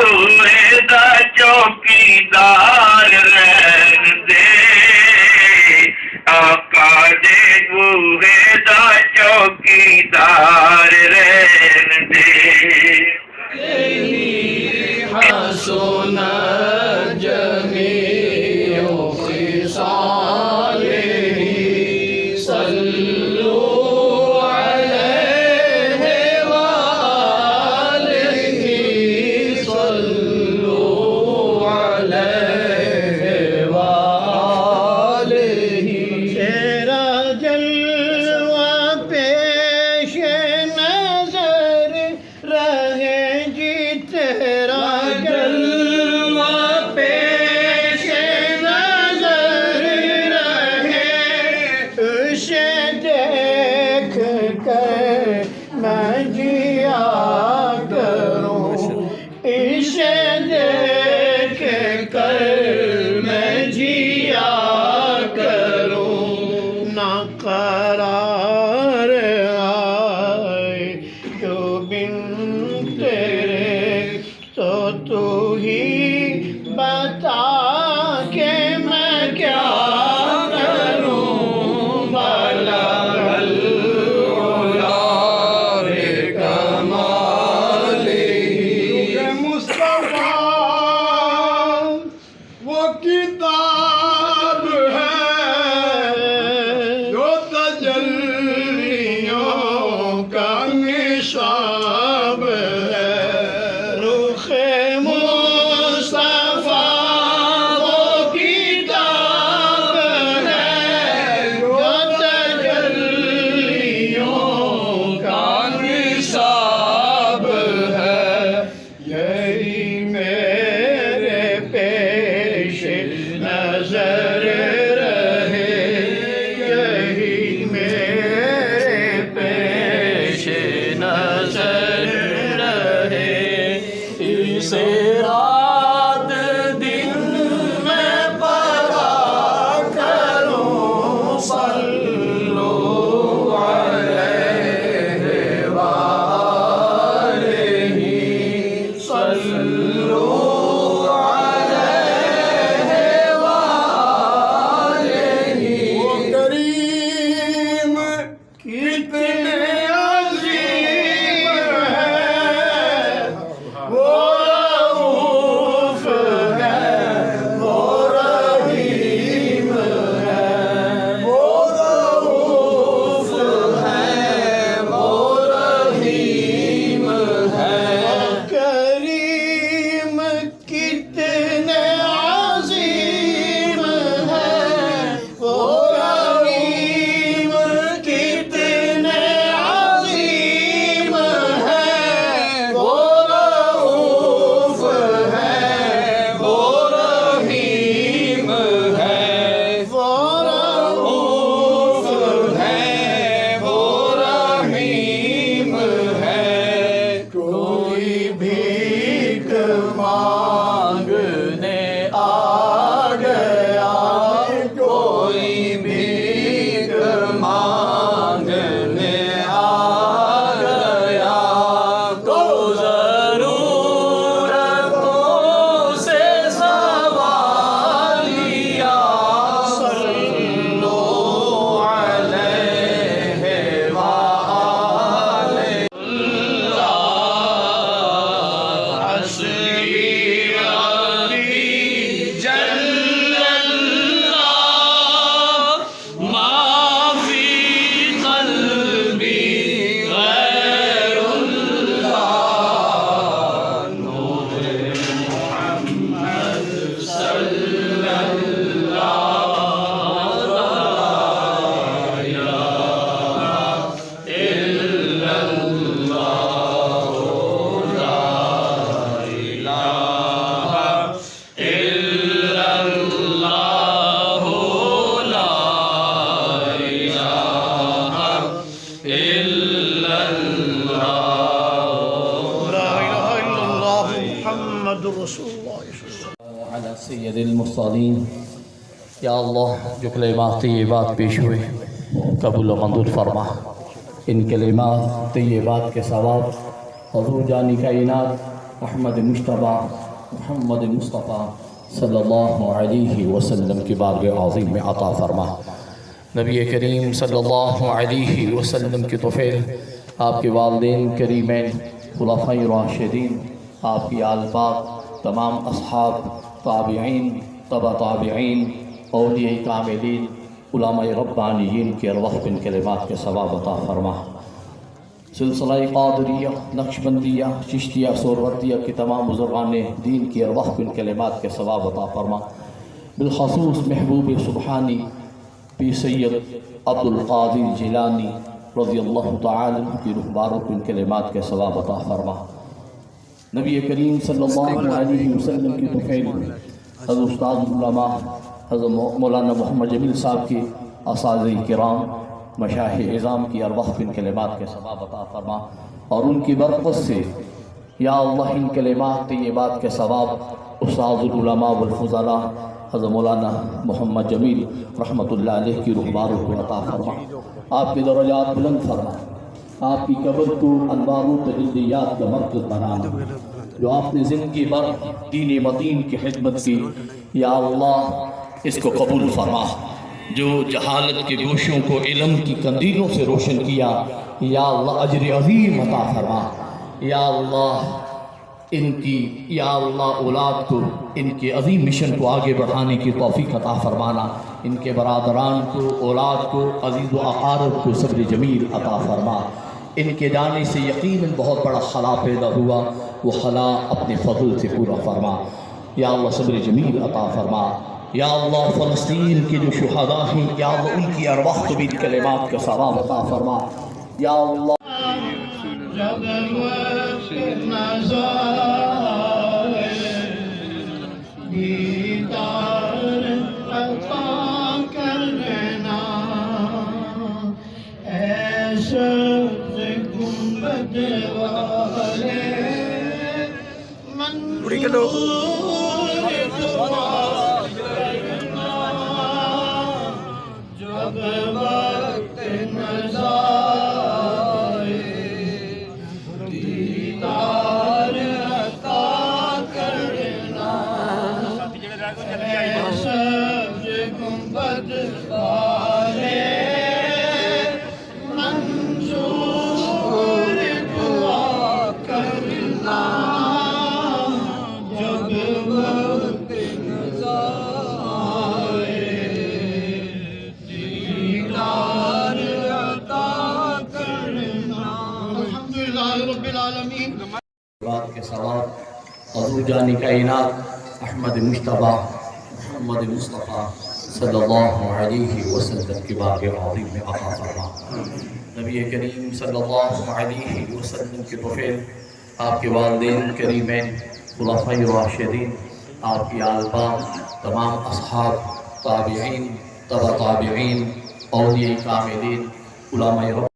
بوئے دا چوکیدار رہن دے آقا دے بوئے دا چوکیدار رہن دے حسن جمیع خصاله صلوا علیہ وآلہ صلوا علیہ وآلہ تیرا جلوہ پیش نظر رہے جی تیرا جلوہ پیش نظر رہے اسے دیکھ کر میں جیا کروں اسے دیکھ کر میں جیا کروں نہ قرار آئے جو بن تیرے تو ہی بتا کہ میں کیا کروں بھلا العلا بکمالہ مصطفیٰ وہ کتاب ہے جو تجلیوں کا نصاب ہے رخ مصطفیٰ وہ کتاب ہے جو تجلیوں کا نصاب ہے یہی میرے پیش نظر رہے یہی میرے پیش نظر رہے اسے رات دن میں پڑھا کروں صلوا علیہ وآلہ صلوا علیہ وآلہ وہ کریم کتنے عظیم ہے وہ رؤوف ہے وہ رحیم ہے وہ رؤوف ہے وہ رحیم ہے کریم کتنے عظیم ہے وہ رحیم کتنے عظیم ہے وہ رؤوف ہے وہ رحیم ہے وہ رؤوف ہے وہ رحیم ہے کوئی بھیک مانگنے آ گیا کوئی بھیک مانگنے آ گیا تو ضرورتوں سے سوالیا صلوا علیہ وآلہ حسبی ربی جل اللہ ما فی قلبی غیر اللہ نور محمد صلی اللہ لا الہ الا اللہ لا الہ الا اللہ لا الہ الا اللہ لا الہ الا اللہ محمد رسول اللہ على سید المرسلین یا اللہ جو کلمات طیبات پیش ہوئے قبول و منظور فرما ان کلمات طیبات کے ثواب حضور جانی کائنات احمد مشتبہ محمد مصطفیٰ صلی اللہ علیہ وسلم کی بارگاہ عظیم میں عطا فرما۔ نبی کریم صلی اللہ علیہ وسلم کی طفیل، آپ کے والدین کریمین، خلفائے راشدین، آپ کی آل پاک، تمام اصحاب، تابعین، تبع تابعین، اولیاء کاملین، علماء ربانیین کی ارواح بن کلمات کے ثواب عطا فرما۔ سلسلہ قادریہ، نقشبندیہ، چشتیہ، سہروردیہ کی تمام بزرگان دین کی ارواح بن کلمات کے ثواب عطا فرما۔ بالخصوص محبوب سبحانی پی سید عبد القادر جیلانی رضی اللہ تعالی عنہ کی روح مبارک بن کلمات کے ثواب عطا فرما۔ نبی کریم صلی اللہ علیہ وسلم کی طفیل حضرت استاد علماء حضرت مولانا محمد جمیل صاحب کی اساتذہ کرام، مشایخ اعظام کی ارواح بن کلمات کے ثواب عطا فرما، اور ان کی برکت سے یا اللہ ان کلمات طیبات کے ثواب استاد العلماء والفضلاء حضرت مولانا محمد جمیل رحمۃ اللہ علیہ کی روح مبارک کو عطا فرما، آپ کے درجات بلند فرما، آپ کی قبر کو انوار و تجلیات کا مرکز بنانا، جو آپ نے زندگی بھر دین متین کی خدمت کی، یا اللہ اس کو قبول فرما۔ جو جہالت کے گوشوں کو علم کی قندیلوں سے روشن کیا، یا اللہ اجر عظیم عطا فرما۔ یا اللہ ان کی، یا اللہ اولاد کو ان کے عظیم مشن کو آگے بڑھانے کی توفیق عطا فرمانا، ان کے برادران کو، اولاد کو، عزیز و اقارب کو صبر جمیل عطا فرما۔ ان کے جانے سے یقیناً بہت بڑا خلا پیدا ہوا، وہ خلا اپنے فضل سے پورا فرما۔ یا اللہ صبر جمیل عطا فرما۔ یا اللہ فلسطین کے جو شہداء ہیں، یا اللہ ان کی ارواح کو بھی کلمات کا ثواب عطا فرما۔ یا اللہ جب وقت نظر دیدار عطا کرنا، اے سبز گنبد والے منظور جب وقت نظر دیدار عطا کرنا، اے سبز گنبد والے منظور دعا کرنا، جب وقت نظر بات کے ثواب حضور جان کائنات احمد مشتبہ محمد مصطفیٰ صلی اللہ علیہ وسلم کی بارگاہ عظیم میں عطا فرما۔ نبی کریم صلی اللہ علیہ وسلم کی طفیل، آپ کے والدین کریمین، خلفائے راشدین، آپ کی آل پاک، تمام اصحاب، تابعین، تبع تابعین، اولیاء کاملین، علماء رب